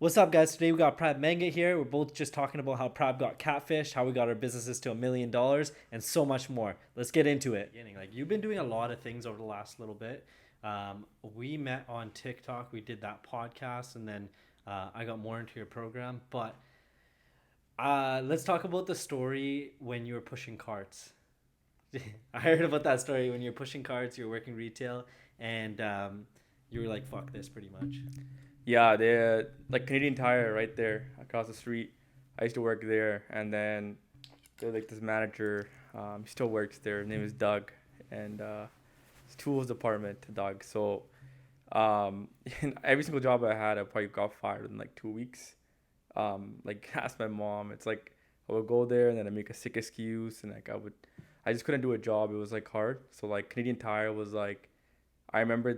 What's up, guys? Today we got Prab Manga here. We're both just talking about how Prab got catfished, how we got our businesses to $1 million, and so much more. Let's get into it. Like, you've been doing a lot of things over the last little bit. We met on TikTok. We did that podcast, and then I got more into your program. But let's talk about the story when you were pushing carts. I heard about that story when you were pushing carts. You were working retail, and you were like, "Fuck this," pretty much. Yeah, they like Canadian Tire right there across the street. I used to work there, and then there's like this manager. He still works there. His name is Doug, and his tools department, Doug. So, in every single job I had, I probably got fired in like 2 weeks. Like ask my mom. It's like I would go there and then I make a sick excuse, and like I just couldn't do a job. It was like hard. So like Canadian Tire was like I remember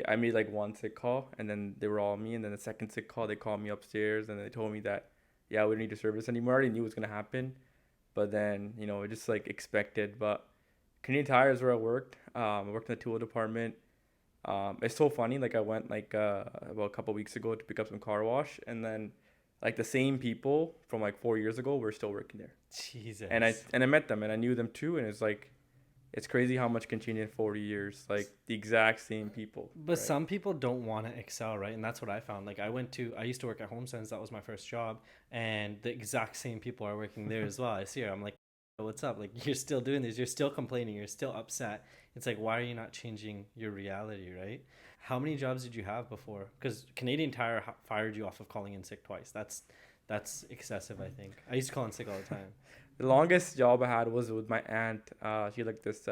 I made like one sick call and then they were all me, and then the second sick call they called me upstairs and they told me that yeah, we don't need your service anymore. I already knew it was gonna happen, but then it just like expected. But Canadian Tire is where I worked. I worked in the tool department. It's so funny. Like I went like about a couple weeks ago to pick up some car wash, and then like the same people from like 4 years ago were still working there, and I Jesus. and I met them and I knew them too, and it's crazy how much can change in 40 years. Like the exact same people, But right? some people don't want to excel, right? And that's what I found. Like I used to work at HomeSense. That was my first job, and the exact same people are working there as well. I see her. I'm like, what's up? Like you're still doing this. You're still complaining. You're still upset. It's like, why are you not changing your reality, right? How many jobs did you have before? Because Canadian Tire fired you off of calling in sick twice. That's excessive. I think I used to call in sick all the time. The longest job I had was with my aunt. She had like this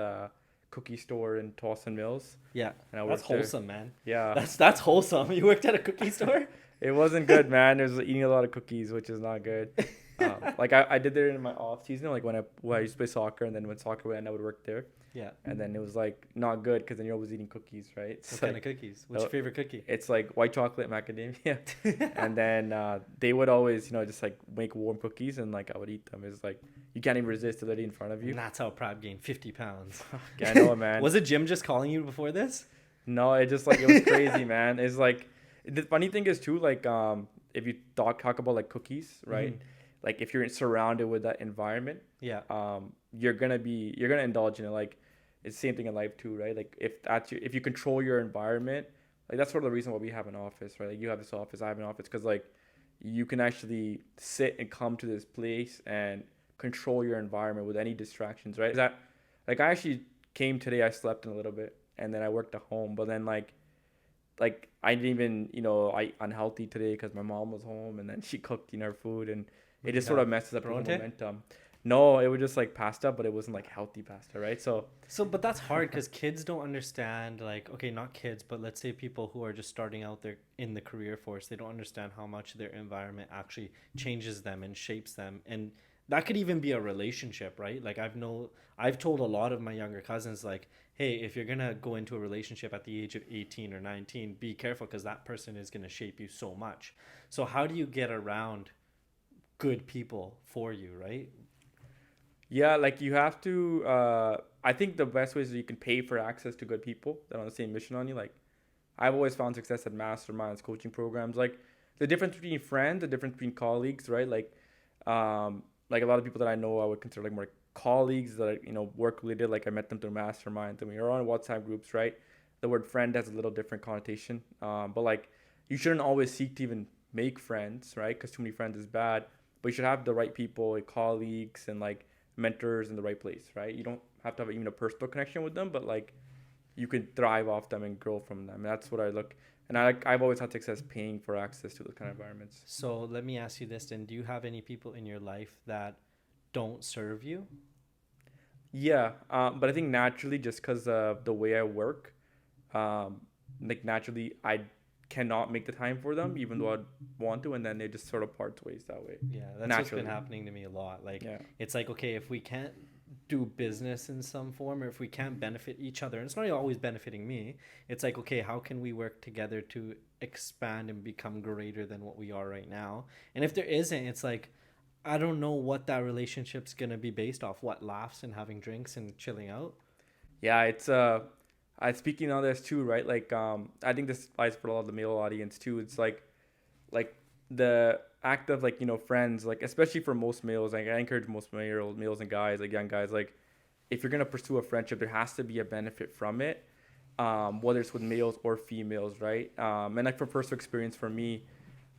cookie store in Dawson Mills, Yeah, and I that's worked there. wholesome, man. Yeah, That's wholesome. You worked at a cookie store. it wasn't good, man. It was eating a lot of cookies, which is not good. Like I did there in my off season, like when I used to play soccer, and then when soccer went, I would work there, Yeah. and then it was like not good because then you're always eating cookies, right? What It's kind of like cookies? What's your favorite cookie? it's like white chocolate macadamia, and then they would always just like make warm cookies, and like I would eat them. It's like you can't even resist. They're literally in front of And you. that's how Prab gained 50 pounds. Yeah, I know, man. Was it Jim just calling you before this? No, it just like it was crazy, man. It's like the funny thing is too, like if you talk about like cookies, right? Mhm. Like if you're surrounded with that environment, Yeah. you're gonna indulge in it. Like it's the same thing in life too, right? Like if you control your environment, like that's sort of the reason why we have an office, right? Like you have this office, I have an office, because like you can actually sit and come to this place and control your environment with any distractions, right? That like I actually came today, I slept in a little bit, and then I worked at home, but then like I didn't even I unhealthy today because my mom was home and then she cooked her food, and What it do you just sort have? of messes up the whole Bronte? momentum. No, it was just like pasta, but it wasn't like healthy pasta, right? So So, but that's hard because kids don't understand, like, okay, not kids, but let's say people who are just starting out there in the career force, they don't understand how much their environment actually changes them and shapes them. And that could even be a relationship, right? Like, I've told a lot of my younger cousins, like, hey, if you're gonna go into a relationship at the age of 18 or 19, be careful because that person is gonna shape you so much. So, how do you get around good people for you, right? yeah, like you have to. I think the best way is you can pay for access to good people that are on the same mission on you. Like I've always found success at masterminds, coaching programs. Like the difference between friends, the difference between colleagues, right? Like a lot of people that I know, I would consider like more colleagues that are, work related. Like I met them through masterminds, and we are on WhatsApp groups, right? The word friend has a little different connotation. But like you shouldn't always seek to even make friends, right? Because too many friends is bad. But you should have the right people, like colleagues and like mentors in the right place, right? You don't have to have even a personal connection with them, but like you can thrive off them and grow from them. And that's what I look. And I've always had success paying for access to those kind of environments. So let me ask you this then. Do you have any people in your life that don't serve you? Yeah, but I think naturally, just because of the way I work, um, like naturally, I cannot make the time for them, even though I'd want to, and then it just sort of parts ways that way, Yeah, that's what's been naturally. happening to me a lot. Like, Yeah. it's like, okay, if we can't do business in some form or if we can't benefit each other, and it's not always benefiting me, it's like, okay, how can we work together to expand and become greater than what we are right now? And if there isn't, it's like, I don't know what that relationship's going to be based off. What, laughs and having drinks and chilling out? Yeah, it's I speaking on this too, right? Like I think this applies for a lot of the male audience too. It's like the act of like, friends, like especially for most males, like I encourage most males and guys, like young guys, like if you're gonna pursue a friendship, there has to be a benefit from it, whether it's with males or females, right? And like for personal experience for me,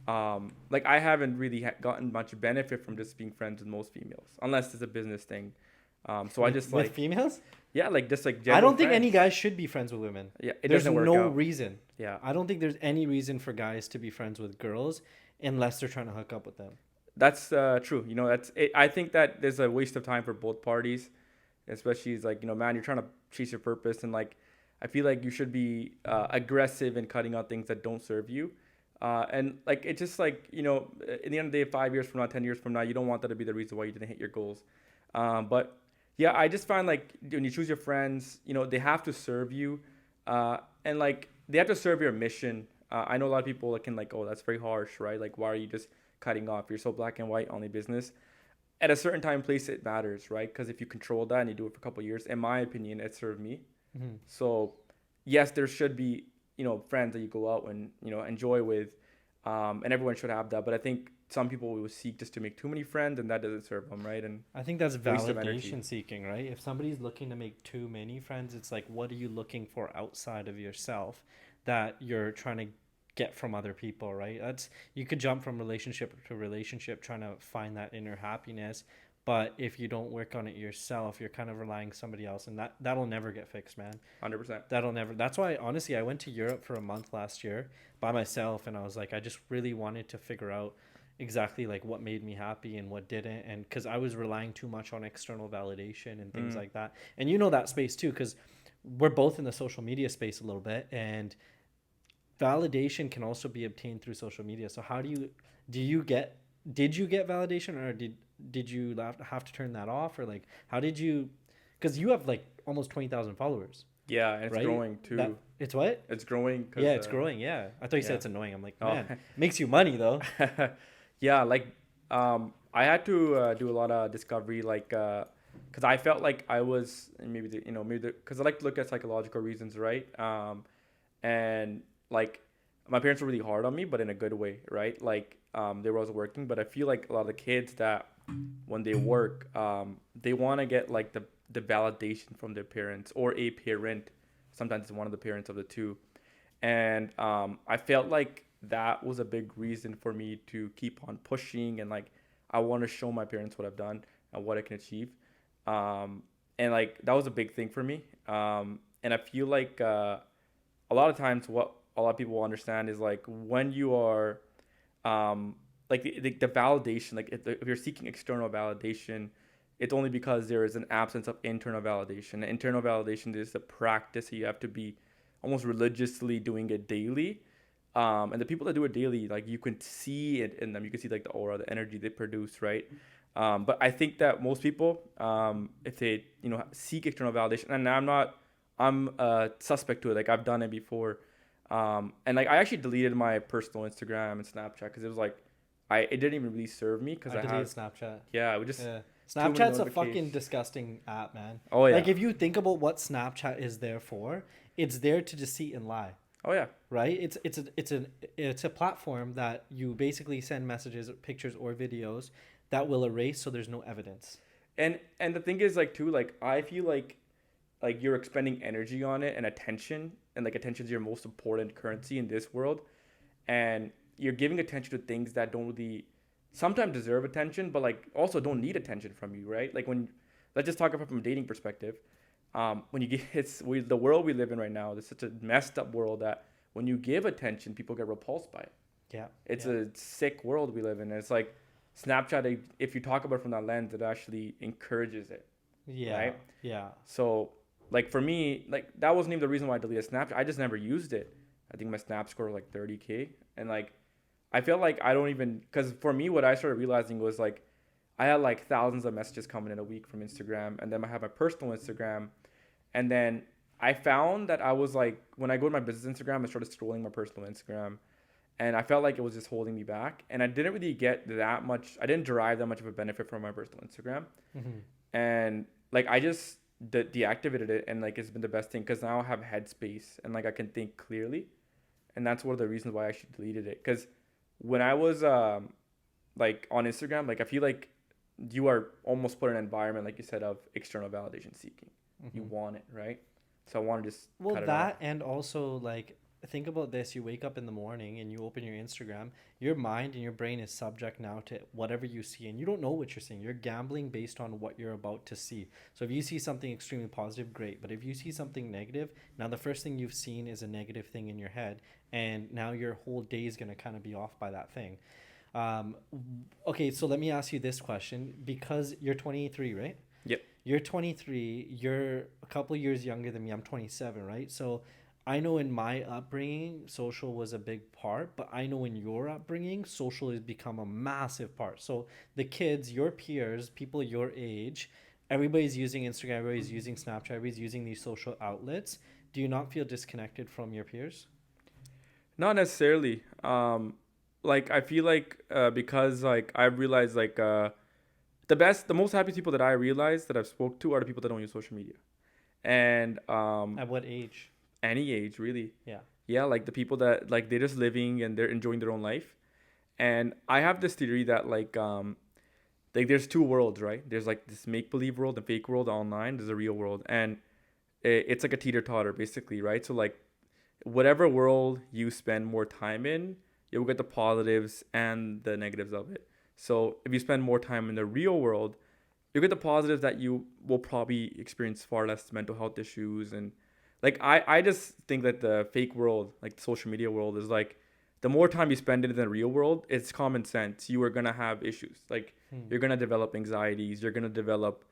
like I haven't really gotten much benefit from just being friends with most females, unless it's a business thing. So I just With like, females, yeah, like just like I general don't think any friends. guys should be friends with women. Yeah, it There's doesn't work no out. reason. Yeah, I don't think there's any reason for guys to be friends with girls unless they're trying to hook up with them. that's true. That's it. I think that there's a waste of time for both parties, especially as like, man, you're trying to chase your purpose, and like I feel like you should be aggressive in cutting out things that don't serve you. And like it's just like, in the end of the day, 5 years from now, 10 years from now, you don't want that to be the reason why you didn't hit your goals. But yeah, I just find like when you choose your friends, they have to serve you, and like they have to serve your mission. I know a lot of people that can like, oh, that's very harsh, right? Like, why are you just cutting off? You're so black and white, only business. At a certain time, place, it matters, right? Because if you control that and you do it for a couple of years, in my opinion, it served me. Mm-hmm. So yes, there should be, friends that you go out and, enjoy with, and everyone should have that. But I think some people will seek just to make too many friends, and that doesn't serve them, right? And I think that's waste of energy. validation seeking, right? If somebody's looking to make too many friends, it's like, what are you looking for outside of yourself that you're trying to get from other people, right? That's, you could jump from relationship to relationship trying to find that inner happiness, but if you don't work on it yourself, you're kind of relying somebody else, and that'll never get fixed, man. 100%. That'll never. That's why, honestly, I went to Europe for a month last year by myself, and I was like, I just really wanted to figure out exactly like what made me happy and what didn't, and because I was relying too much on external validation and things like that. And that space too, because we're both in the social media space a little bit, and validation can also be obtained through social media. So how do you get did you get validation, or did you have to turn that off, or like how did you, because you have like almost 20,000 followers. Yeah, and it's right? growing too. It's what? It's growing. Yeah, it's growing. Yeah, I thought you said Yeah. it's annoying. I'm like, Oh. man, makes you money though. Yeah, like I had to do a lot of discovery, like because I felt like I was, and because I like to look at psychological reasons, right? And like my parents were really hard on me, but in a good way, right? Like they were always working, but I feel like a lot of the kids that when they work, they want to get like the validation from their parents or a parent. Sometimes it's one of the parents of the two, and I felt like that was a big reason for me to keep on pushing, and like I want to show my parents what I've done and what I can achieve, and like that was a big thing for me, and I feel like a lot of times what a lot of people understand is like when you are like the validation, like if you're seeking external validation, it's only because there is an absence of internal validation. Internal validation is a practice that you have to be almost religiously doing it daily. And the people that do it daily, like you can see it in them. You can see like the aura, the energy they produce, right? But I think that most people, if they, seek external validation, and I'm suspect to it. Like I've done it before. And like I actually deleted my personal Instagram and Snapchat because it was like, it didn't even really serve me because I deleted Snapchat. yeah, it would just, Yeah. too many Snapchat's a fucking notifications. disgusting app, man. Oh yeah. Like if you think about what Snapchat is there for, it's there to deceive and lie. Oh yeah. Right? It's a platform that you basically send messages, pictures, or videos that will erase, so there's no evidence. And the thing is like too, like I feel like you're expending energy on it and attention, and like attention is your most important currency in this world, and you're giving attention to things that don't really sometimes deserve attention, but like also don't need attention from you, right? Like when, let's just talk about from a dating perspective. When you get, the world we live in right now, it's such a messed up world that when you give attention, people get repulsed by it. Yeah. It's a sick world we live in. And it's like Snapchat, if you talk about it from that lens, it actually encourages it. Yeah. Right? Yeah. So like for me, like that wasn't even the reason why I deleted Snapchat. I just never used it. I think my Snap score was like 30K. And like, I feel like I don't even, because for me, what I started realizing was like, I had like thousands of messages coming in a week from Instagram. And then I have my personal Instagram. And then I found that I was like, when I go to my business Instagram, I started scrolling my personal Instagram. And I felt like it was just holding me back. And I didn't really get that much, I didn't derive that much of a benefit from my personal Instagram. Mm-hmm. And like, I just deactivated it. And like, it's been the best thing because now I have headspace and like I can think clearly. And that's one of the reasons why I actually deleted it. Because when I was like on Instagram, like I feel like you are almost put in an environment, like you said, of external validation seeking. You Hmm. want it, right? So I want to just Well, cut it off. that and also like think about this: you wake up in the morning and you open your Instagram. Your mind and your brain is subject now to whatever you see, and you don't know what you're seeing. You're gambling based on what you're about to see. So if you see something extremely positive, great. But if you see something negative, now the first thing you've seen is a negative thing in your head, and now your whole day is gonna kind of be off by that thing. Um, okay, so let me ask you this question because you're 23, right? Yep. You're 23, you're a couple years younger than me. I'm 27, right? So I know in my upbringing, social was a big part, but I know in your upbringing, social has become a massive part. So the kids, your peers, people your age, everybody's using Instagram, everybody's using Snapchat, everybody's using these social outlets. Do you not feel disconnected from your peers? Not necessarily. Like I feel like because like I realized like the most happy people that I realize that I've spoke to are the people that don't use social media, and At what age? any age really. Yeah. Yeah, like the people that like they're just living and they're enjoying their own life. And I have this theory that like there's two worlds, right? There's like this make believe world and fake world online. There's a real world, and it's like a teeter totter basically, right? So like whatever world you spend more time in, you'll get the positives and the negatives of it. So if you spend more time in the real world, you get the positives that you will probably experience far less mental health issues. And like I just think that the fake world, like the social media world, is like the more time you spend in the real world, it's common sense. You are gonna have issues. Like Hmm. you're gonna develop anxieties, you're gonna develop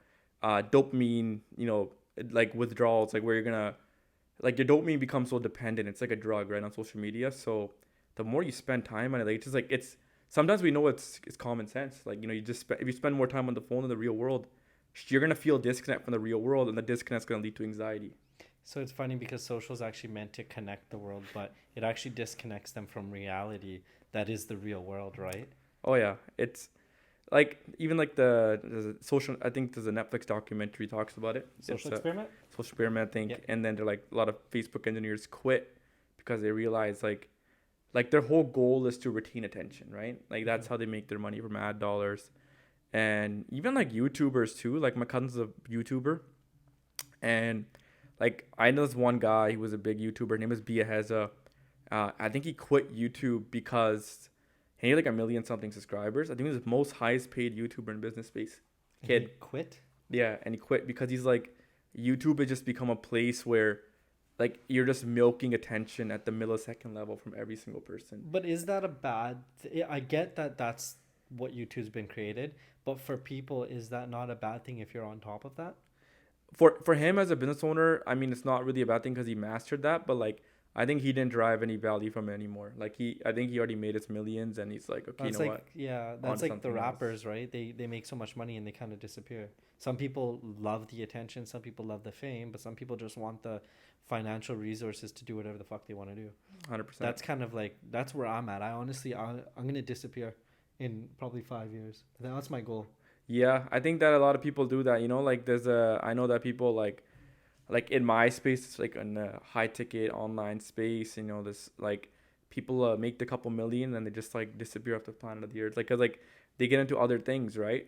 dopamine, like withdrawals, like where you're gonna like your dopamine becomes so dependent. It's like a drug, right, on social media. So the more you spend time on it, like it's just like it's sometimes we know it's common sense. Like you just if you spend more time on the phone in the real world, you're gonna feel disconnect from the real world, and the disconnect's gonna lead to anxiety. So it's funny because social is actually meant to connect the world, but it actually disconnects them from reality that is the real world, right? Oh yeah, it's like even like there's a social. I think there's a Netflix documentary talks about it. It's Social a experiment? social experiment, I Yeah. think, and then they're like a lot of Facebook engineers quit because they realize like their whole goal is to retain attention, right? Like Hmm. that's how they make their money from ad dollars. And even like YouTubers too. Like my cousin's a YouTuber, and like I know this one guy. He was a big YouTuber. His name is Biaheza. I think he quit YouTube because he had like a million something subscribers. I think he was the most highest paid YouTuber in business space. And he Kid. quit? Yeah, and he quit because he's like YouTube has just become a place where like you're just milking attention at the millisecond level from every single person. But is that a bad I get that that's what YouTube's been created, but for people, is that not a bad thing if you're on top of that? For him as a business owner, I mean, it's not really a bad thing because he mastered that. But like, I think he didn't derive any value from it anymore. Like I think he already made his millions, and he's like, okay, you That's know what, like, yeah, on that's to like the something else. rappers, right? They make so much money and they kind of disappear. Some people love the attention, some people love the fame, but some people just want the financial resources to do whatever the fuck they want to do. 100%. That's kind of like that's where I'm at. I honestly, I'm gonna disappear in probably 5 years. That's my goal. Yeah, I think that a lot of people do that. Like I know that people like in my space, it's like in a high ticket online space. This like people make the couple million and they just like disappear off the planet of the earth. Like, cause like they get into other things, right?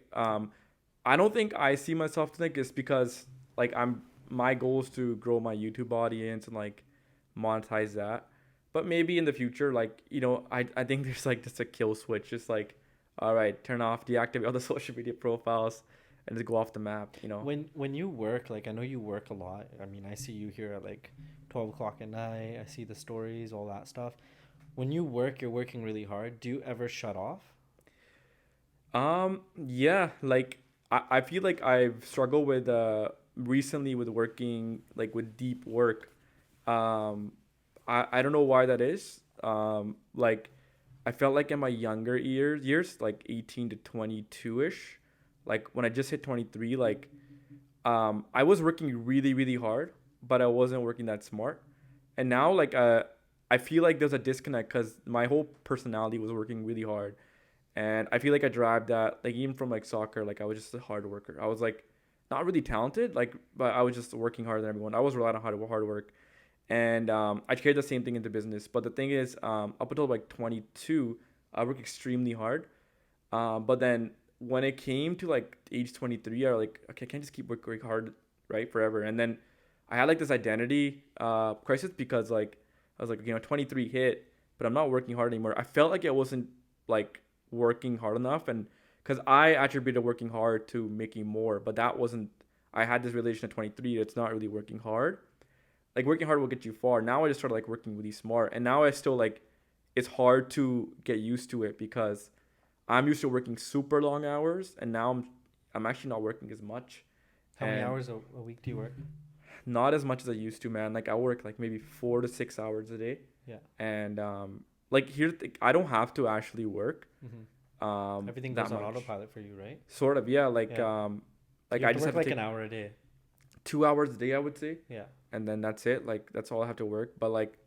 I don't think I see myself to think it's because like my goal is to grow my YouTube audience and like monetize that. But maybe in the future, like, I think there's like just a kill switch, just like, all right, turn off, deactivate all the social media profiles and just go off the map. When you work, like I know you work a lot. I mean, I see you here at like 12 o'clock at night. I see the stories, all that stuff. When you work, you're working really hard. Do you ever shut off? Yeah, like I feel like I've struggled with recently with working like with deep work. Um I don't know why that is. Like I felt like in my younger years like 18 to 22ish, like when I just hit 23, like I was working really really hard, but I wasn't working that smart. And now like I feel like there's a disconnect cuz my whole personality was working really hard, and I feel like I derived that like even from like soccer. Like I was just a hard worker. I was like not really talented, like, but I was just working harder than everyone. I was relying on hard work, and I carried the same thing into business. But the thing is, up until like 22, I work extremely hard. But then when it came to like age 23, I was like, okay, I can't just keep working hard, right, forever. And then I had like this identity crisis because like I was like, you know, 23 hit, but I'm not working hard anymore. I felt like I wasn't like working hard enough, and because I attributed working hard to making more, but that wasn't. I had this relation at 23. It's not really working hard. Like working hard will get you far. Now I just started like working really smart, and now I still like. It's hard to get used to it because I'm used to working super long hours, and now I'm actually not working as much, How many and hours a week do you work? not as much as I used to, man. Like I work like maybe 4 to 6 hours a day, Yeah. and like I don't have to actually work Everything that goes on much. autopilot for you, right? Sort of, yeah. Yeah. Like You have I to just work have to like take an hour a day. 2 hours a day, I would say, Yeah. and then that's it. Like that's all I have to work. But like,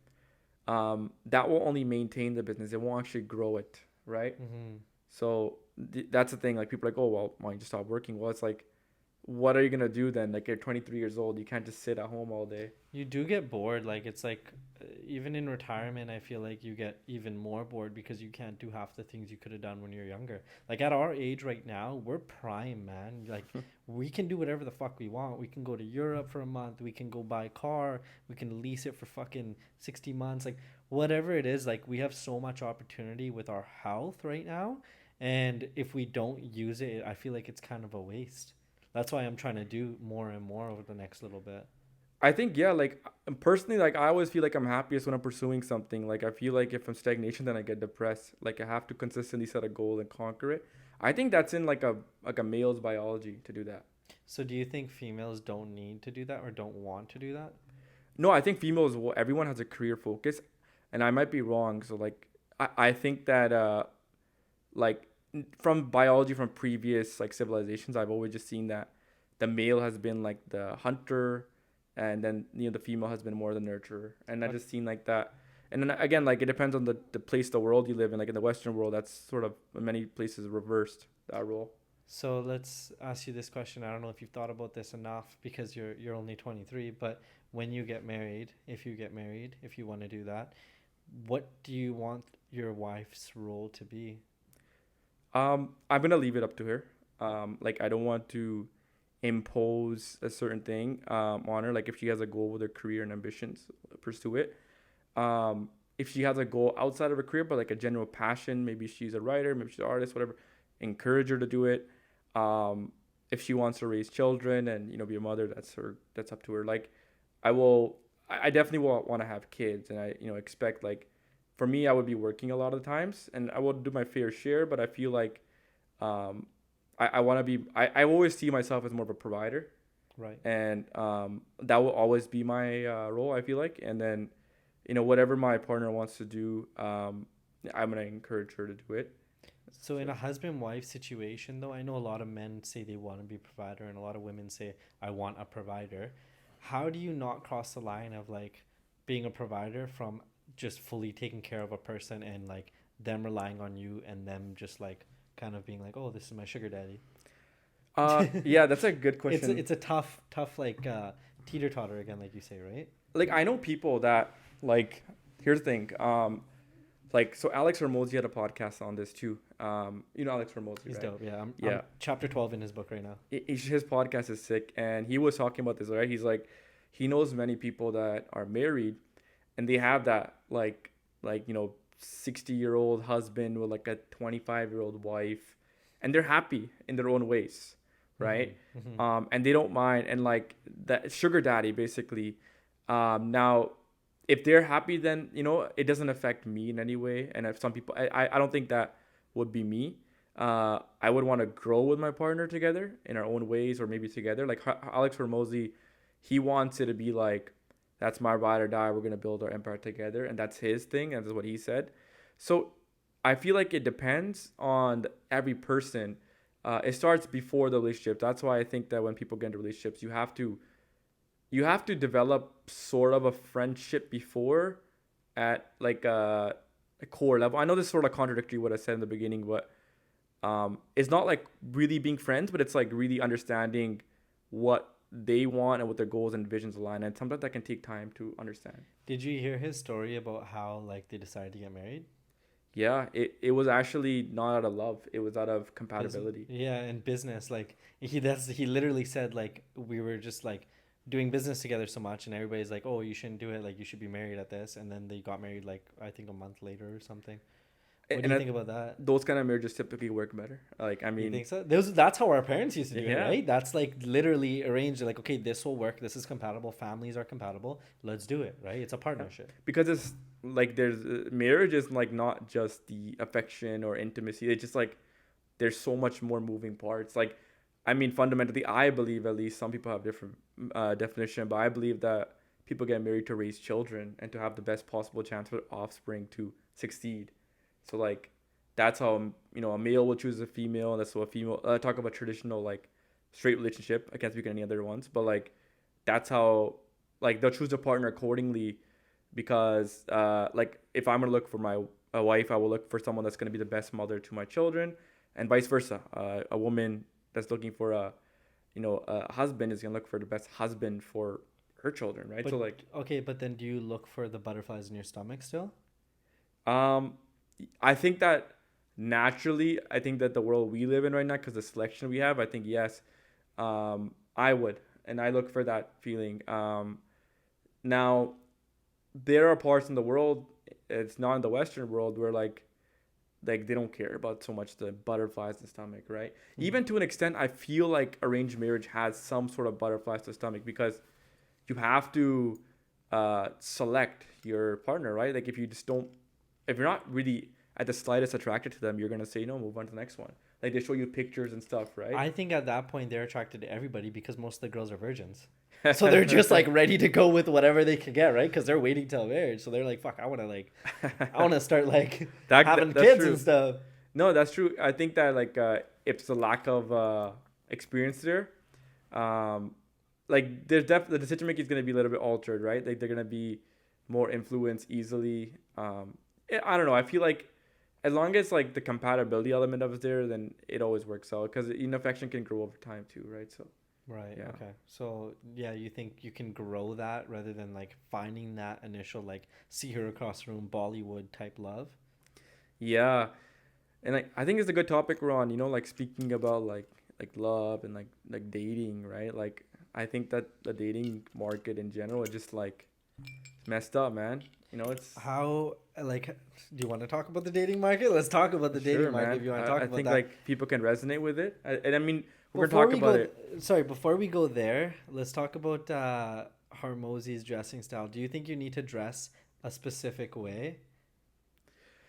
that will only maintain the business. It won't actually grow it, right? Mm-hmm. So that's the thing. Like people are like, oh well, why don't you just stop working? Well, it's like, what are you gonna do then? Like you're 23 years old. You can't just sit at home all day. You do get bored. Like it's like, even in retirement, I feel like you get even more bored because you can't do half the things you could have done when you're younger. Like at our age right now, we're prime, man. Like we can do whatever the fuck we want. We can go to Europe for a month. We can go buy a car. We can lease it for fucking 60 months. Like whatever it is, like we have so much opportunity with our health right now. And if we don't use it, I feel like it's kind of a waste. That's why I'm trying to do more and more over the next little bit. I think yeah, like personally, like I always feel like I'm happiest when I'm pursuing something. Like I feel like if I'm stagnation, then I get depressed. Like I have to consistently set a goal and conquer it. I think that's in like a male's biology to do that. So do you think females don't need to do that or don't want to do that? No, I think females will. Everyone has a career focus, and I might be wrong. So like I think that like from biology from previous like civilizations, I've always just seen that the male has been like the hunter, and then the female has been more the nurturer, and I Okay. just seen like that. And then again, like it depends on the place, the world you live in. Like in the Western world, that's sort of in many places reversed that role. So let's ask you this question. I don't know if you've thought about this enough because you're only 23, but when you get married, if you get married, if you want to do that, what do you want your wife's role to be? I'm gonna leave it up to her. Like I don't want to impose a certain thing on her. Like if she has a goal with her career and ambitions, pursue it. If she has a goal outside of her career, but like a general passion, maybe she's a writer, maybe she's an artist, whatever, encourage her to do it. Um, if she wants to raise children and be a mother, that's her. That's up to her. Like I will. I definitely will want to have kids, and I expect like for me, I would be working a lot of the times, and I will do my fair share. But I feel like um, I want to be. I always see myself as more of a provider, Right. and that will always be my role. I feel like, and then whatever my partner wants to do, I'm gonna encourage her to do it. So in So a husband-wife situation, though, I know a lot of men say they want to be a provider, and a lot of women say I want a provider. How do you not cross the line of like being a provider from just fully taking care of a person and like them relying on you and them just like kind of being like, oh, this is my sugar daddy. yeah, that's a good it's question. it's a tough like teeter totter again, like you say, right? Like I know people that like. Here's the thing. Like so, Alex Ramosi had a podcast on this too. Alex Ramosi, He's right? dope. Yeah, I'm Yeah, chapter 12 in his book right now. his podcast is sick, and he was talking about this. Right, he's like, he knows many people that are married, and they have that like 60-year-old husband with like a 25-year-old wife, and they're happy in their own ways, right? Mm-hmm, mm-hmm. And they don't mind, and like that sugar daddy basically. Now if they're happy, then it doesn't affect me in any way. And if some people, I don't think that would be me. I would want to grow with my partner together in our own ways, or maybe together. Like Alex Hormozy, he wants it to be like, that's my ride or die. We're gonna build our empire together, and that's his thing, and that's what he said. So I feel like it depends on every person. It starts before the relationship. That's why I think that when people get into relationships, you have to develop sort of a friendship before at like a core level. I know this is sort of contradictory what I said in the beginning, but it's not like really being friends, but it's like really understanding what they want and what their goals and visions align. And sometimes that can take time to understand. Did you hear his story about how like they decided to get married? Yeah, it was actually not out of love. It was out of compatibility. Yeah, and business, like he literally said like we were just like doing business together so much, and everybody's like, oh, you shouldn't do it, like you should be married at this, and then they got married like I think a month later or something. What do And you think about that? those kind of marriages typically work better. Like, I You mean, think so? That's how our parents used to do it, yeah, right? That's like literally arranged. Like, okay, this will work. This is compatible. Families are compatible. Let's do it, right? It's a yeah. partnership. Because it's like there's marriage is like not just the affection or intimacy. It's just like there's so much more moving parts. Like, I mean, fundamentally, I believe at least some people have different definition, but I believe that people get married to raise children and to have the best possible chance for offspring to succeed. So like, that's how a male will choose a female, and that's what a female. Talk about traditional like straight relationship. I can't speak on any other ones, but like, that's how like they'll choose a partner accordingly because like if I'm gonna look for my a wife, I will look for someone that's gonna be the best mother to my children, and vice versa. A woman that's looking for a husband is gonna look for the best husband for her children, right? But So like, okay, but then do you look for the butterflies in your stomach still? um, I think that naturally, I think that the world we live in right now, because the selection we have, I think yes, I would, and I look for that feeling. Now there are parts in the world, it's not in the Western world, where like they don't care about so much the butterflies in the stomach, right? Hmm. Even to an extent, I feel like arranged marriage has some sort of butterflies to the stomach because you have to select your partner, right? Like if you're not really at the slightest attracted to them, you're gonna say no, move on to the next one. Like they show you pictures and stuff, right? I think at that point they're attracted to everybody because most of the girls are virgins. So they're just like ready to go with whatever they can get, right? Because they're waiting till marriage. So they're like, "Fuck, I want to start like having That's kids and true. stuff." No, that's true. I think that like if it's a lack of experience there, um, like there's definitely the decision making is gonna be a little bit altered, right? Like they're gonna be more influenced easily. I don't know. I feel like as long as like the compatibility element of it there, then it always works out because affection can grow over time too, right? So Right. yeah, Okay. So yeah, you think you can grow that rather than like finding that initial like see her across the room Bollywood type love. yeah, and like I think it's a good topic we're on. Like speaking about like love and like dating, right? Like I think that the dating market in general is just like messed up, man. It's How like do you want to talk about the dating market? Let's talk about the dating sure, market if man. you want to talk I about think that. like people can resonate with it, and I mean we're gonna Before talk we about go, it. sorry, before we go there, let's talk about Harmosi's dressing style. Do you think you need to dress a specific way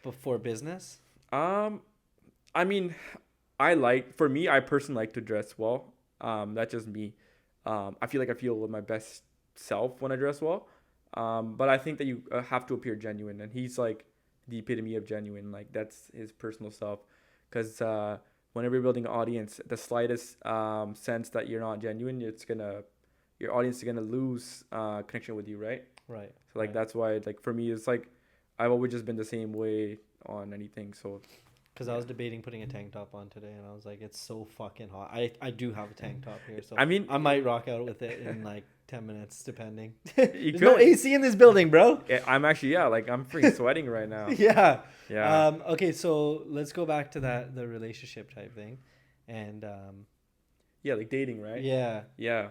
before business? Um, I mean, for me, I personally like to dress well. That's just me. I feel like I feel my best self when I dress well. But I think that you have to appear genuine, and he's like the epitome of genuine. Like that's his personal self. Because whenever you're building an audience, the slightest sense that you're not genuine, your audience is gonna lose connection with you, right? Right, So like right. that's why like for me, it's like I've always just been the same way on anything. So Because I yeah. was debating putting a tank top on today, and I was like, it's so fucking hot. I do have a tank top here, so I mean, I might rock out with it in like 10 minutes, depending. you There's no could. AC in this building, bro. Yeah, I'm actually yeah, like I'm freaking sweating right now. Yeah. Yeah. Okay, so let's go back to the relationship type thing, and Yeah, like dating, right? yeah, Yeah.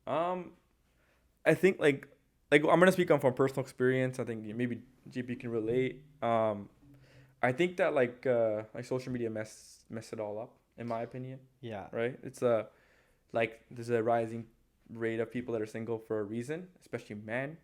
Um, I think like I'm gonna speak on from personal experience. I think maybe GP can relate. I think that like social media mess it all up in my opinion, yeah. right? It's like there's a rising rate of people that are single for a reason, especially men.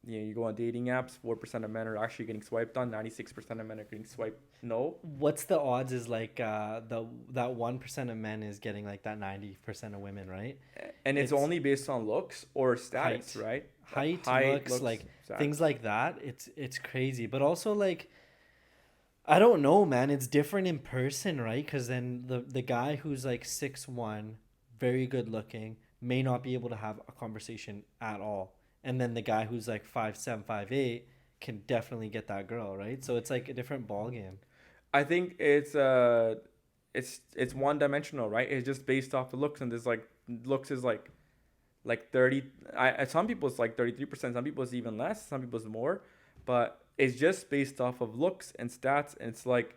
You go on dating apps, 4% of men are actually getting swiped on, 96% of men are getting swiped no. What's the odds is like the that 1% of men is getting like that 90% of women, right? And it's It's only based on looks or status, height, right? height, Height, looks, looks, like things status. like that. It's crazy, but also like I don't know, man. It's different in person, right? Because then the guy who's like 6'1", very good looking, may not be able to have a conversation at all, and then the guy who's like 5'7", 5'8", can definitely get that girl, right? So it's like a different ball game. I think it's one dimensional, right? It's just based off the looks, and there's like looks is like 30. Some people it's like 33%. Some people it's even less. Some people it's more. But it's just based off of looks and stats. And it's like,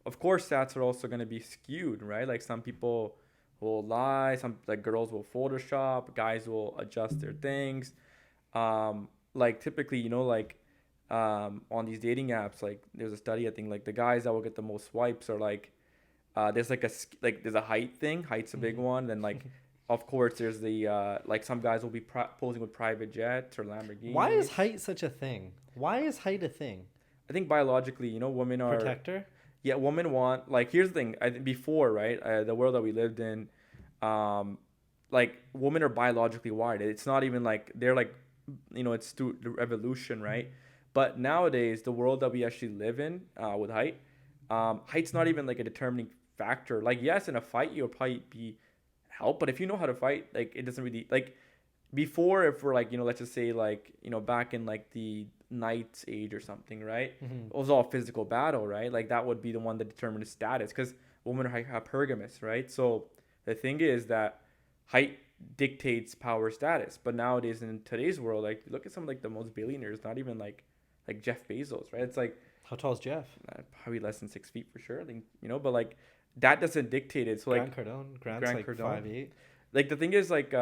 of course, stats are also going to be skewed, right? Like some people will lie, some like girls will Photoshop, guys will adjust their things. Like typically, like on these dating apps, like there's a study, I think like the guys that will get the most swipes are like, there's like there's a height thing. Height's a big one. Then like, of course, there's the like some guys will be posing with private jets or Lamborghinis. Why is height such a thing? Why is height a thing? I think biologically, women are Protector? yeah, women want like here's the thing. I think before, right, the world that we lived in, like women are biologically wired. It's not even like they're like, it's through the evolution, right? But nowadays, the world that we actually live in, with height, height's not even like a determining factor. Like yes, in a fight you'll probably be help, but if you know how to fight, like it doesn't really like before. If we're like let's just say like back in like the knight's age or something, right? Mm-hmm. It was all physical battle, right? Like that would be the one that determined his status because women are hypergamous, right? So the thing is that height dictates power status. But nowadays in today's world, like look at some like the most billionaires, not even like Jeff Bezos, right? It's like How tall is Jeff? probably less than 6 feet for sure. I think but like that doesn't dictate it. So like Grant's like Cardone. 5'8". Like the thing is like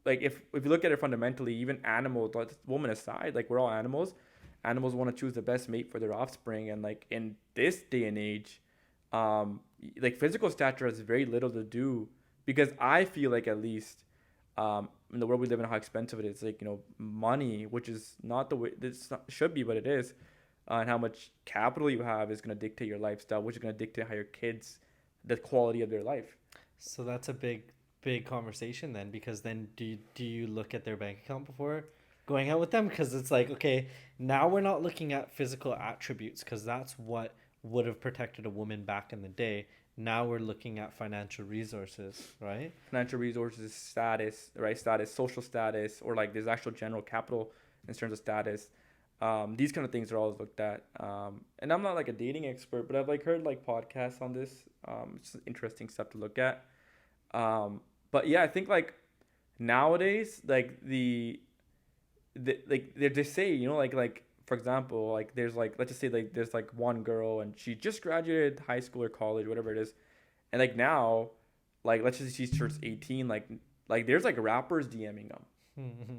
if you look at it fundamentally, even animals, like woman aside, like we're all animals. Animals want to choose the best mate for their offspring, and like in this day and age, like physical stature has very little to do because I feel like at least in the world we live in, how expensive it is. Like money, which is not the way this should be, but it is, and how much capital you have is going to dictate your lifestyle, which is going to dictate how your kids, the quality of their life. So that's a big conversation then, because then do you look at their bank account before going out with them? Because it's like, okay, now we're not looking at physical attributes because that's what would have protected a woman back in the day. Now we're looking at financial resources, right? Financial resources, status, right? Status, social status, or like there's actual general capital in terms of status. These kind of things are always looked at. And I'm not like a dating expert, but I've like heard like podcasts on this. It's interesting stuff to look at. But yeah, I think like nowadays, like like they say, like for example, like there's like let's just say like there's like one girl and she just graduated high school or college, whatever it is, and like now, like let's just say she turns 18, like there's like rappers DMing them,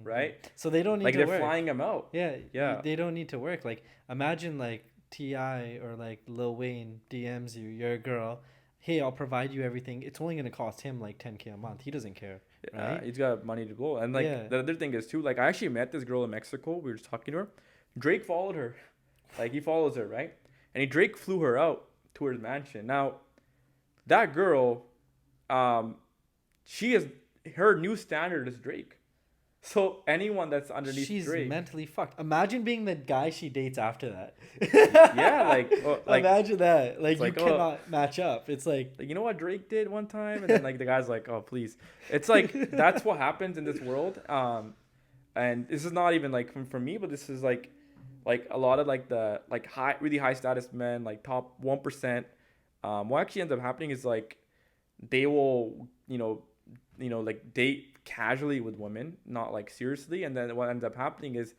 right? So they don't need Like to they're work. flying them out. Yeah. They don't need to work. Like imagine like T.I. or like Lil Wayne DMs you, you're a girl. Hey, I'll provide you everything. It's only gonna cost him like 10K a month. He doesn't care, right? He's got money to blow. And like the other thing is too, like I actually met this girl in Mexico. We were just talking to her. Drake followed her, like he follows her, right? And Drake flew her out to his mansion. Now, that girl, she is her new standard is Drake. So anyone that's underneath She's Drake, mentally fucked. Imagine being the guy she dates after that. yeah, like imagine that. Like you like, cannot match up. It's like you know what Drake did one time, and then like the guy's like, oh please. It's like that's what happens in this world. And this is not even like from me, but this is like a lot of like the like really high status men, like top 1%. What actually ends up happening is like they will like date casually with women, not like seriously, and then what ends up happening is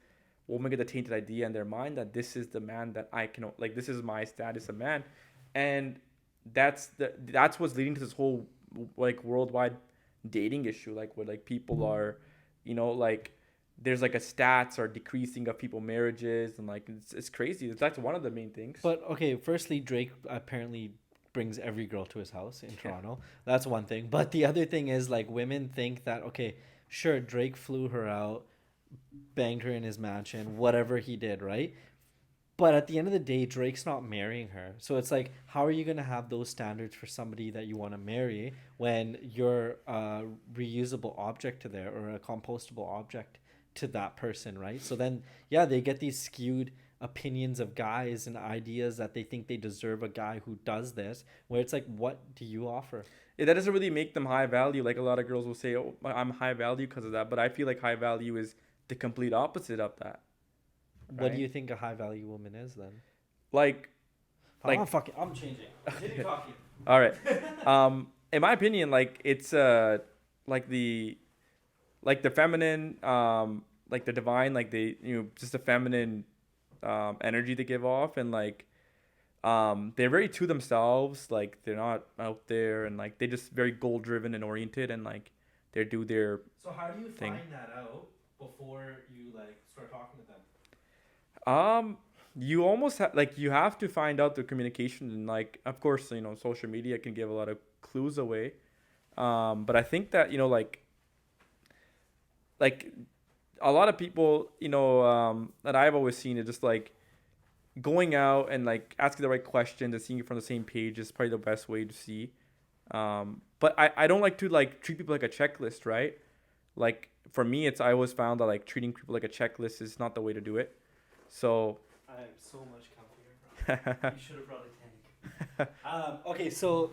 women get a tainted idea in their mind that this is the man that I can, like this is my status of man, and that's what's leading to this whole like worldwide dating issue, like where like people are like there's like a stats are decreasing of people marriages, and like it's crazy. That's one of the main things. But okay, firstly, Drake apparently brings every girl to his house in Toronto. That's one thing. But the other thing is like women think that, okay, sure, Drake flew her out, banged her in his mansion, whatever he did, right? But at the end of the day, Drake's not marrying her. So it's like, how are you going to have those standards for somebody that you want to marry when you're a reusable object to there, or a compostable object to that person, right? So then, yeah, they get these skewed opinions of guys and ideas that they think they deserve a guy who does this, where it's like, what do you offer? Yeah, that doesn't really make them high value. Like a lot of girls will say, oh, I'm high value because of that. But I feel like high value is the complete opposite of that. Right? What do you think a high value woman is then? Like I'm changing. Continue talking. All right. In my opinion, like it's like the feminine, like the divine, like the just the feminine energy they give off, and like they're very to themselves. Like they're not out there, and like they just very goal driven and oriented, and like they do their So how do you thing. find that out before you like start talking to them? You almost like you have to find out the communication, and like of course social media can give a lot of clues away. But I think that like a lot of people that I've always seen is just like going out and like asking the right questions and seeing it from the same page is probably the best way to see. But I don't like to like treat people like a checklist, right? Like for me, I always found that like treating people like a checklist is not the way to do it. So I am so much comfier, bro. You should have brought a tank. Okay, so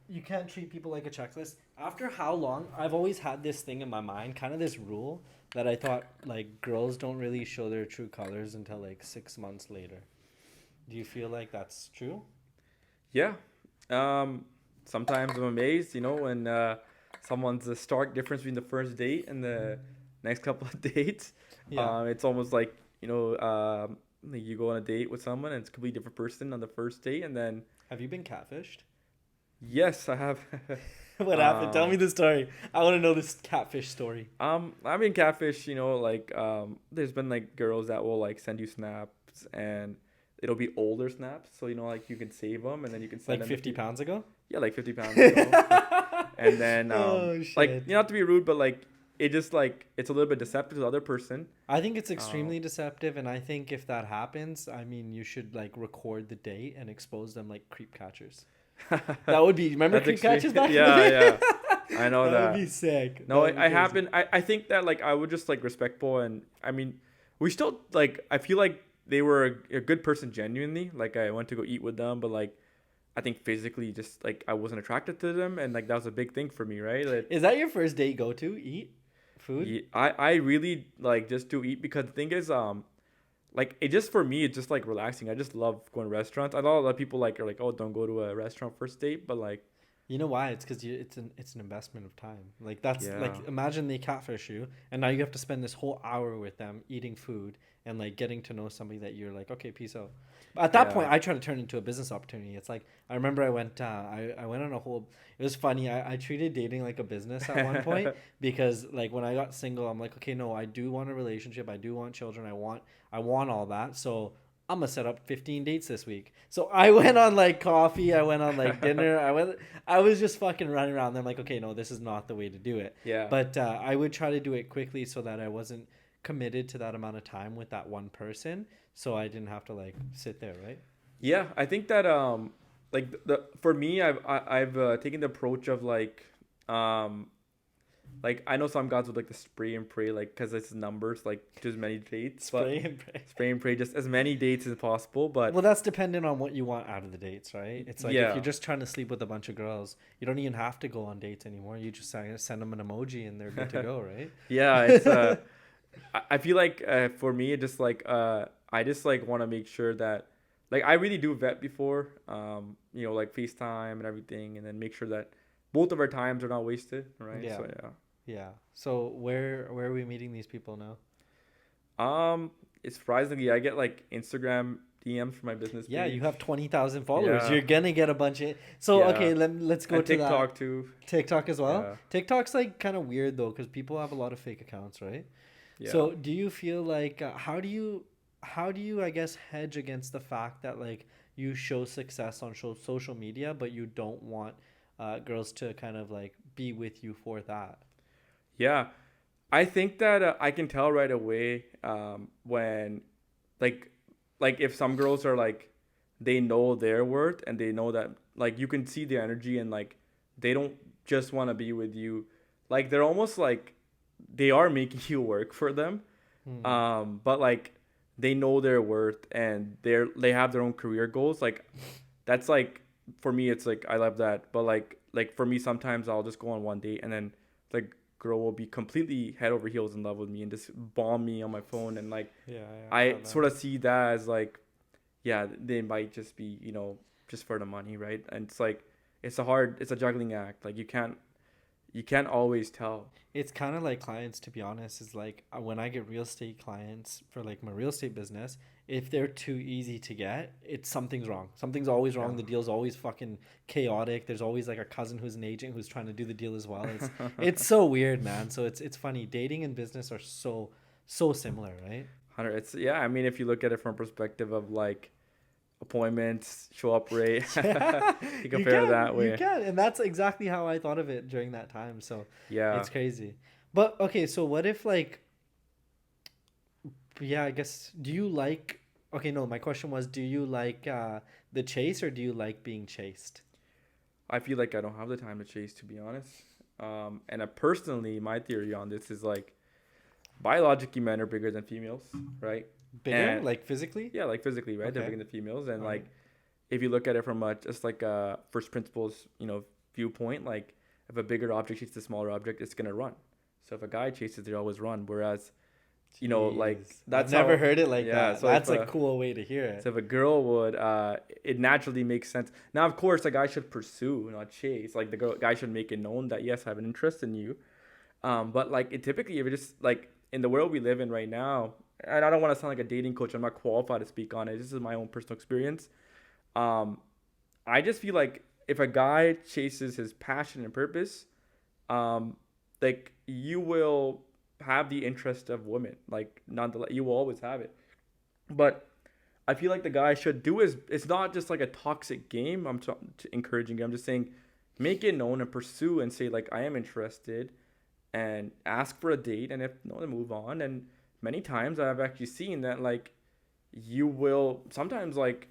you can't treat people like a checklist. After how long? I've always had this thing in my mind, kind of this rule that I thought like girls don't really show their true colors until like 6 months later. Do you feel like that's true? yeah, sometimes I'm amazed, when someone's a stark difference between the first date and the next couple of dates. Yeah. It's almost like like you go on a date with someone and it's a completely different person on the first date, and then Have you been catfished? yes, I have. What happened? Tell me the story. I want to know this catfish story. I mean catfish, like there's been like girls that will like send you snaps, and it'll be older snaps, so like you can save them and then you can send Like them 50 pounds ago? yeah, like 50 pounds ago. And then Oh, like shit. not to be rude, but like it just like it's a little bit deceptive to the other person. I think it's extremely deceptive, and I think if that happens, I mean, you should like record the date and expose them like creep catchers. That would be. Remember That's creep extreme. catchers back in the Yeah, day? yeah. I know That that. would be sick. No, That would be I crazy. happen. I think that like I would just like respectful, and I mean we still like I feel like they were a good person genuinely. Like I went to go eat with them, but like I think physically just like I wasn't attracted to them, and like that was a big thing for me, right? Like, Is that your first date go to eat food? yeah, I really like just do eat because the thing is like it just for me it's just like relaxing. I just love going to restaurants. I know a lot of people like are like, oh, don't go to a restaurant first date, but like You know why? It's because it's an investment of time. Like that's like yeah, imagine they catfish you, and now you have to spend this whole hour with them eating food and like getting to know somebody that you're like, okay, peace out. But at that point, yeah, I try to turn it into a business opportunity. It's like I remember I went on a whole. It was funny. I treated dating like a business at one point because like when I got single, I'm like, okay, no, I do want a relationship. I do want children. I want all that. So I'm gonna set up 15 dates this week. So I went on like coffee, I went on like dinner, I was just fucking running around. I'm like, okay, no, this is not the way to do it. yeah. But I would try to do it quickly so that I wasn't committed to that amount of time with that one person, so I didn't have to like sit there, right? Yeah, I think that like the for me I've taken the approach of like I know some guys would like to spray and pray like because it's numbers like just many dates, Spray and pray. spray and pray just as many dates as possible. But Well, that's dependent on what you want out of the dates, right? It's like if yeah, you're just trying to sleep with a bunch of girls, you don't even have to go on dates anymore. You just send them an emoji and they're good to go, right? yeah, it's I feel like for me it just like I just like want to make sure that like I really do vet before like FaceTime and everything, and then make sure that both of our times are not wasted, right? Yeah. So yeah. Yeah. So where are we meeting these people now? It's surprisingly I get like Instagram DMs for my business Yeah, page. you have 20,000 followers. Yeah. You're gonna get a bunch of. So Yeah. okay, let's go And to TikTok too. that. TikTok as well. Yeah. TikTok's like kind of weird though because people have a lot of fake accounts, right? Yeah. So do you feel like how do you I guess hedge against the fact that like you show success on social media but you don't want girls to kind of like be with you for that? Yeah. I think that I can tell right away when like if some girls are like they know their worth, and they know that like you can see the energy, and like they don't just want to be with you, like they're almost like they are making you work for them, Hmm. but like they know their worth, and they have their own career goals. Like that's like for me it's like I love that. But like for me sometimes I'll just go on one date, and then like girl will be completely head over heels in love with me and just bomb me on my phone, and like Yeah, I sort of see that as like yeah, they might just be just for the money, right? And it's like it's a juggling act. Like you can't always tell. It's kind of like clients, to be honest, is like when I get real estate clients for like my real estate business, if they're too easy to get, it's something's wrong. Something's always Yeah. wrong. The deal's always fucking chaotic. There's always like a cousin who's an agent who's trying to do the deal as well. It's so weird, man. So it's funny. Dating and business are so similar, right? 100. It's yeah. I mean, if you look at it from a perspective of like appointments, show up rate, Yeah, you compare it that you way. can, and that's exactly how I thought of it during that time. So Yeah. it's crazy. But okay, so what if like, yeah, I guess, do you like, okay, no, my question was, do you like the chase or do you like being chased? I feel like I don't have the time to chase, to be honest. And personally, my theory on this is like biologically men are bigger than females, right? Bigger, And like physically? yeah, like physically, right? They're Okay. bigger than females, and All right. like if you look at it from a just like a first principles, viewpoint, like if a bigger object chases a smaller object, it's gonna run. So if a guy chases, they always run. Whereas, like Jeez. I've that's never how. heard it like Yeah. that. So That's a cool way to hear it. if a girl would, it naturally makes sense. Now, of course, a guy should pursue, not chase. Like the guy should make it known that yes, I have an interest in you. But like it typically, if it just like in the world we live in right now, and I don't want to sound like a dating coach. I'm not qualified to speak on it. This is my own personal experience. Um, I just feel like if a guy chases his passion and purpose, um, like you will have the interest of women. Like nonetheless, you will always have it. But I feel like the guy should do is it's not just like a toxic game. Encouraging you. I'm just saying, make it known and pursue and say like I am interested, and ask for a date, and if no, then move on. And many times I've actually seen that like you will sometimes like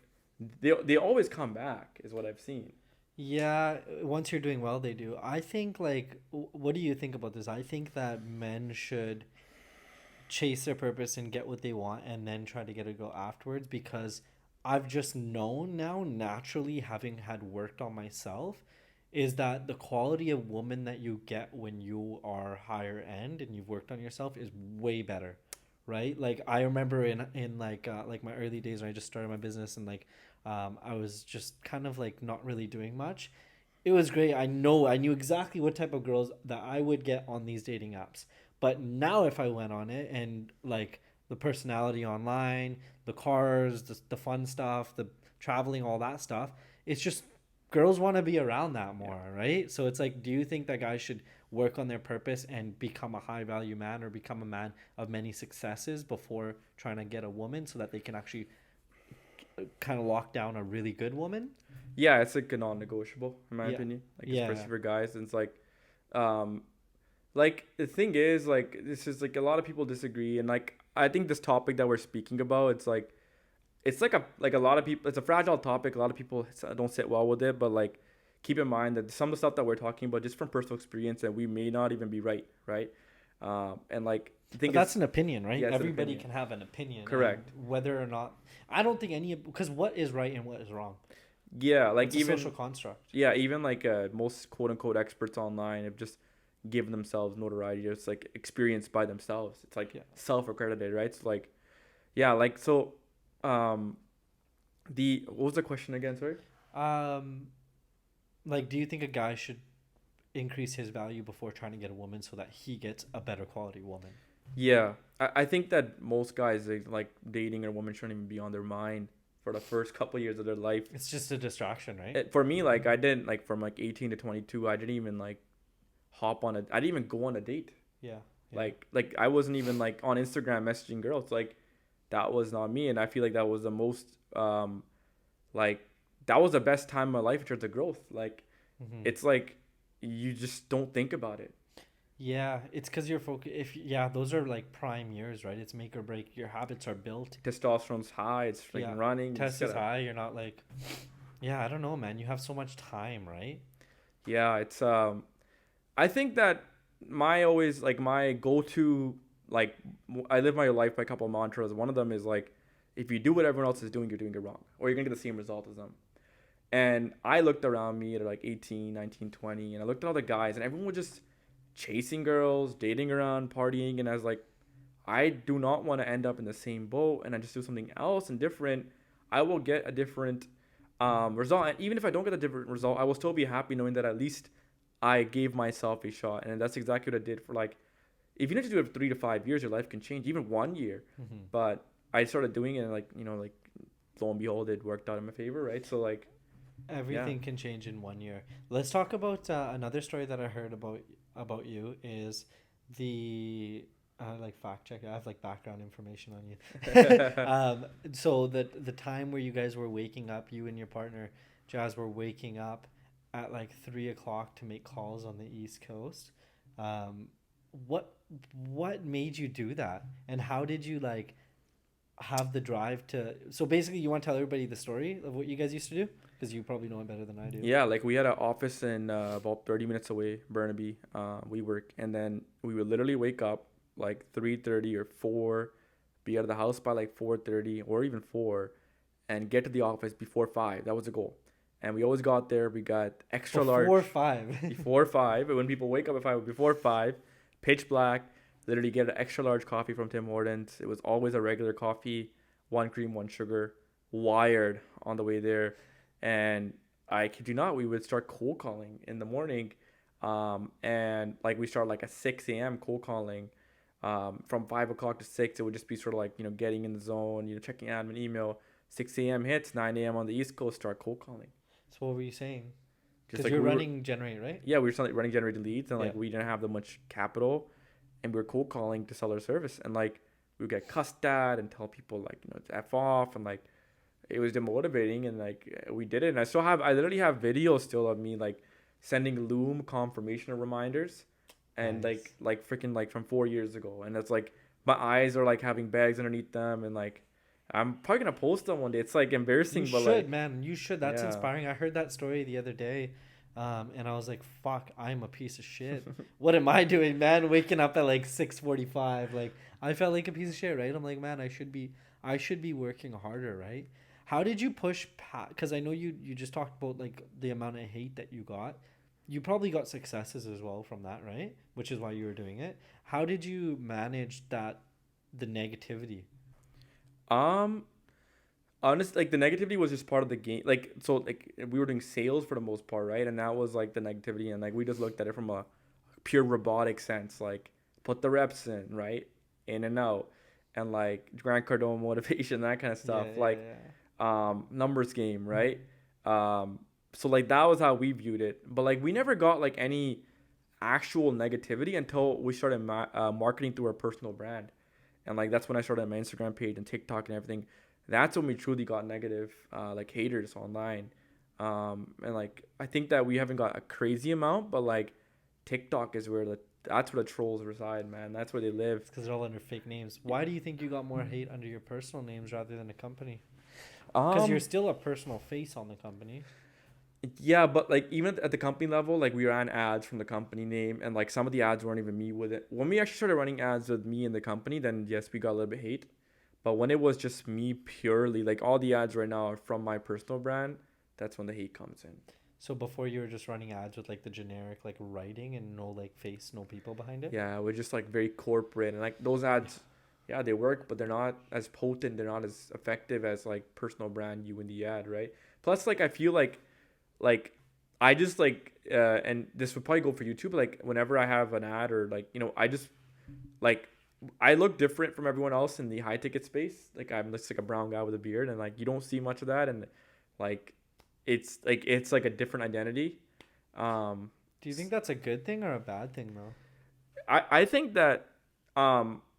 they always come back is what I've seen. Yeah, once you're doing well, they do. I think like, what do you think about this? I think that men should chase their purpose and get what they want and then try to get a girl afterwards, because I've just known now naturally, having had worked on myself, is that the quality of woman that you get when you are higher end and you've worked on yourself is way better, right? Like I remember in like my early days when I just started my business, and like I was just kind of like not really doing much. It was great. I knew exactly what type of girls that I would get on these dating apps. But now if I went on it and like the personality online, the cars, the fun stuff, the traveling, all that stuff, it's just girls want to be around that Yeah. more, right? So it's like, do you think that guys should work on their purpose and become a high value man or become a man of many successes before trying to get a woman so that they can actually kind of lock down a really good woman? Yeah, it's like a non-negotiable in my Yeah. opinion. Like Yeah. especially for guys, and it's um, like the thing is like this is like a lot of people disagree, and like I think this topic that we're speaking about, it's like a lot of people, it's a fragile topic. A lot of people don't sit well with it, but like keep in mind that some of the stuff that we're talking about just from personal experience, and we may not even be right. And like the thing But that's is, an opinion, right? yeah, it's an Everybody opinion. can have an opinion. Correct. And whether or not, I don't think any, because what is right and what is wrong? Yeah, like It's a even social construct. yeah, even like most quote unquote experts online have just given themselves notoriety, just like experienced by themselves. It's like Yeah. self accredited, right? So like, yeah, like so, um, the what was the question again? Sorry. Um, like, do you think a guy should increase his value before trying to get a woman so that he gets a better quality woman? Yeah, I think that most guys like dating a woman shouldn't even be on their mind for the first couple years of their life. It's just a distraction, right? For me, like I didn't like from like 18 to 22, I didn't even like I didn't even go on a date. Yeah. Yeah. Like I wasn't even like on Instagram messaging girls. Like that was not me, and I feel like that was the most like that was the best time of my life in terms of growth. Like hmm it's like you just don't think about it. Yeah, it's because you're focused. If yeah, those are like prime years, right? It's make or break. Your habits are built. Testosterone's high. It's freaking Yeah, running. You just test is gotta- high. You're not like, yeah, I don't know, man. You have so much time, right? Yeah, it's I think that my go-to like I live my life by a couple of mantras. One of them is like if you do what everyone else is doing, you're doing it wrong, or you're gonna get the same result as them. And I looked around me at like 18, 19, 20, and I looked at all the guys, and everyone was just chasing girls, dating around, partying, and I was like, I do not want to end up in the same boat, and I just do something else and different. I will get a different result, and even if I don't get a different result, I will still be happy knowing that at least I gave myself a shot, and that's exactly what I did for like. If you need to do it for 3 to 5 years, your life can change. Even 1 year, Mm-hmm. but I started doing it, and like like lo and behold, it worked out in my favor, right? So like, yeah. Everything can change in 1 year. Let's talk about another story that I heard about you is the like fact check. I have like background information on you. So the time where you guys were waking up, you and your partner Jazz were waking up at like 3 o'clock to make calls on the East Coast. Um, what what made you do that, and how did you like have the drive to? So basically, you want to tell everybody the story of what you guys used to do because you probably know it better than I do. Yeah, like we had an office in about 30 minutes away, Burnaby. We work, and then we would literally wake up like 3:30 or 4, be out of the house by like 4:30 or even 4, and get to the office before 5. That was the goal. And we always got there. We got extra Before large 5. before 5. When people wake up at 5, before 5, pitch black, literally get an extra large coffee from Tim Hortons. It was always a regular coffee, one cream, one sugar, wired on the way there. And I kid you not, we would start cold calling in the morning. And like we start like at 6 a.m. cold calling. From 5 o'clock to 6, it would just be sort of like, getting in the zone, checking admin email. 6 a.m. hits, 9 a.m. on the East Coast, start cold calling. So what were you saying? Just Because like you're we were, running Generate, right? yeah, we were still running generated leads, and Yeah. like we didn't have that much capital, and we were cold calling to sell our service, and like we would get cussed at and tell people like to f off, and like it was demotivating, and like we did it, and I literally have videos still of me like sending Loom confirmation reminders, and Nice. like freaking like from 4 years ago, and it's like my eyes are like having bags underneath them, and like I'm probably gonna post them one day. It's like You embarrassing, but should, like man. You should. That's yeah. inspiring. I heard that story the other day, and I was like, "Fuck, I'm a piece of shit. What am I doing, man? Waking up at like 6:45. Like, I felt like a piece of shit, right? I'm like, man, I should be working harder, right? How did you push past? Because I know you just talked about like the amount of hate that you got. You probably got successes as well from that, right? Which is why you were doing it. How did you manage that, the negativity? Um, Honestly, like the negativity was just part of the game. Like so, like we were doing sales for the most part, right? And that was like the negativity, and like we just looked at it from a pure robotic sense, like put the reps in, right, in and out, and like Grant Cardone motivation, that kind of Yeah, stuff, yeah, like yeah. numbers game, right? So like that was how we viewed it, but like we never got like any actual negativity until we started marketing through our personal brand, and like that's when I started my Instagram page and TikTok and everything. That's when we truly got negative, like haters online, and like I think that we haven't got a crazy amount, but like TikTok is where that's where the trolls reside, man. That's where they live. It's because they're all under fake names. Why do you think you got more hate under your personal names rather than a company? Because you're Um, still a personal face on the company. yeah, but like even at the company level, like we ran ads from the company name, and like some of the ads weren't even me with it. When we actually started running ads with me in the company, then yes, we got a little bit hate. But when it was just me purely, like all the ads right now are from my personal brand, that's when the hate comes in. So before you were just running ads with like the generic like writing and no like face, no people behind it. Yeah, we're just like very corporate, and like those ads, yeah, they work, but they're not as potent, they're not as effective as like personal brand you in the ad, right? Plus, like I feel like I just like and this would probably go for you too, but like whenever I have an ad or like I just like I look different from everyone else in the high ticket space. Like I'm just like a brown guy with a beard, and like you don't see much of that, and like it's like a different identity. Um, Do you think that's a good thing or a bad thing though? I think that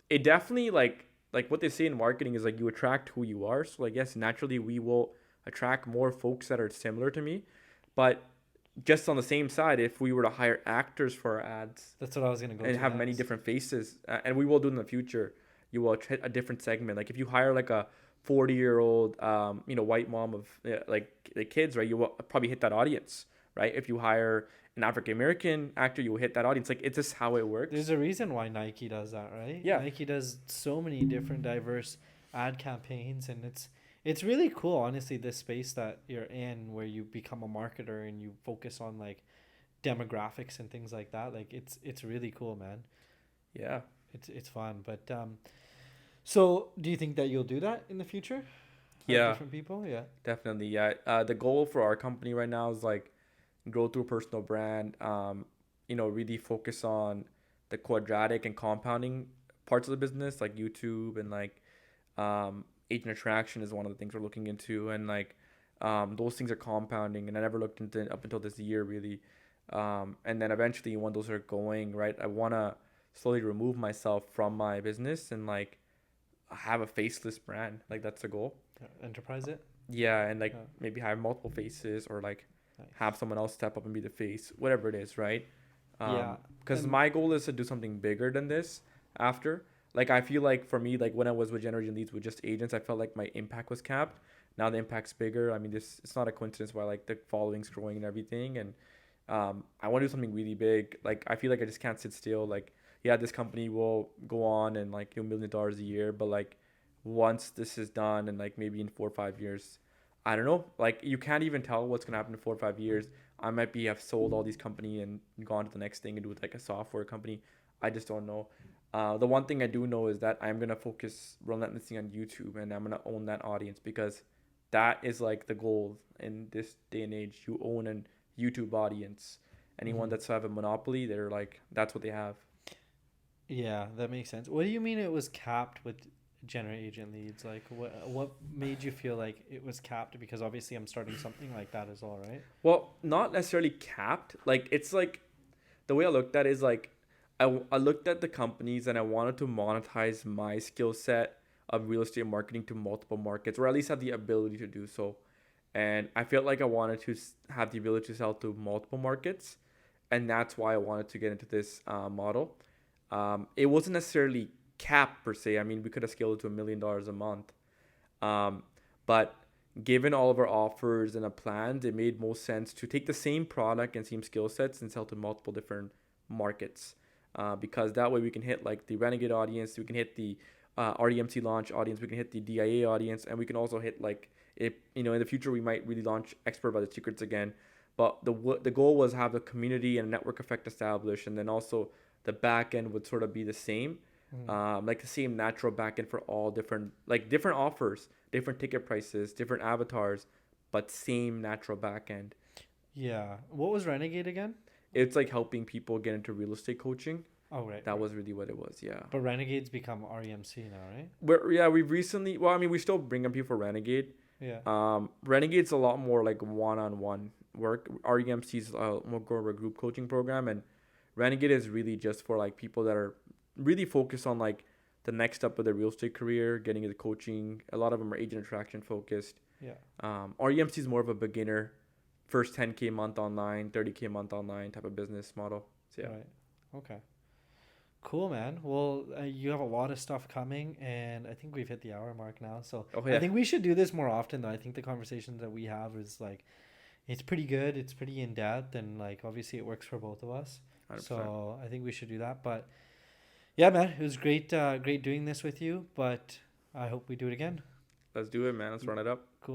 it definitely like what they say in marketing is like you attract who you are. So like yes, naturally we will attract more folks that are similar to me, but just on the same side, if we were to hire actors for our ads That's what I was gonna go and to have many next. different faces, and we will do in the future, you will hit a different segment. Like if you hire like a 40-year-old white mom of like the kids, right, you will probably hit that audience, right? If you hire an African American actor, you will hit that audience. Like it's just how it There's works. a reason why Nike does that, right? Yeah. Nike does so many different diverse ad campaigns, and it's really cool, honestly, this space that you're in where you become a marketer and you focus on like demographics and things like that. Like it's really cool, man. Yeah. It's fun. But so do you think that you'll do that in the future? Hire Yeah, different people? Yeah. definitely. Yeah. The goal for our company right now is like grow through personal brand. really focus on the quadratic and compounding parts of the business, like YouTube and like agent attraction is one of the things we're looking into, and like those things are compounding, and I never looked into it up until this year really. And then eventually when those are going right, I want to slowly remove myself from my business and like have a faceless brand. Like that's the goal. Enterprise it. Yeah, and like maybe have multiple faces, or like Nice. have someone else step up and be the face, whatever it is, right? Yeah, Because and my goal is to do something bigger than this after. Like I feel like for me, like when I was with generating leads with just agents, I felt like my impact was capped. Now the impact's bigger. I mean, this it's not a coincidence why like the following's growing and everything, and I want to do something really big. Like I feel like I just can't sit still. Like yeah, this company will go on and like do $1 million a year, but like once this is done and like maybe in 4 or 5 years, I don't know. Like you can't even tell what's gonna happen in 4 or 5 years. I might be have sold all these company and gone to the next thing and do with like a software company. I just don't know. The one thing I do know is that I'm gonna focus relentlessly on YouTube, and I'm gonna own that audience, because that is like the goal in this day and age. You own a YouTube audience. Anyone that's have a monopoly, they're like that's what they have. yeah, that makes sense. What do you mean it was capped with generate agent leads? Like, what made you feel like it was capped? Because obviously, I'm starting something like that as well, right? Well, not necessarily capped. Like it's like the way I looked at it is like I looked at the companies and I wanted to monetize my skill set of real estate marketing to multiple markets, or at least have the ability to do so. And I felt like I wanted to have the ability to sell to multiple markets, and that's why I wanted to get into this model. It wasn't necessarily capped per se. I mean, we could have scaled it to $1 million a month, um, but given all of our offers and our plans, it made most sense to take the same product and same skill sets and sell to multiple different markets. Because that way we can hit like the Renegade audience, we can hit the REMC launch audience, we can hit the DIA audience, and we can also hit like if in the future we might really launch Expert by the Secrets again. But the goal was have the community and network effect established, and then also the back end would sort of be the same, like the same natural back end for all different offers, different ticket prices, different avatars, but same natural back end. Yeah. What was Renegade again? It's like helping people get into real estate coaching. Oh, right. That was really what it was. Yeah. But Renegade's become REMC now, right? We've recently. Well, I mean, we still bring on people for Renegade. Yeah. Renegade's a lot more like one-on-one work. REMC's more of a group coaching program, and Renegade is really just for like people that are really focused on like the next step of their real estate career, getting into coaching. A lot of them are agent attraction focused. Yeah. REMC is more of a beginner, first 10K month online, 30K month online type of business model. So, yeah. Right. Okay. Cool, man. Well, you have a lot of stuff coming, and I think we've hit the hour mark now. So Oh yeah. I think we should do this more often, though. I think the conversations that we have is like, it's pretty good. It's pretty in depth, and like obviously it works for both of us. 100%. So I think we should do that. But yeah, man, it was great, great doing this with you. But I hope we do it again. Let's do it, man. Let's run it up. Cool.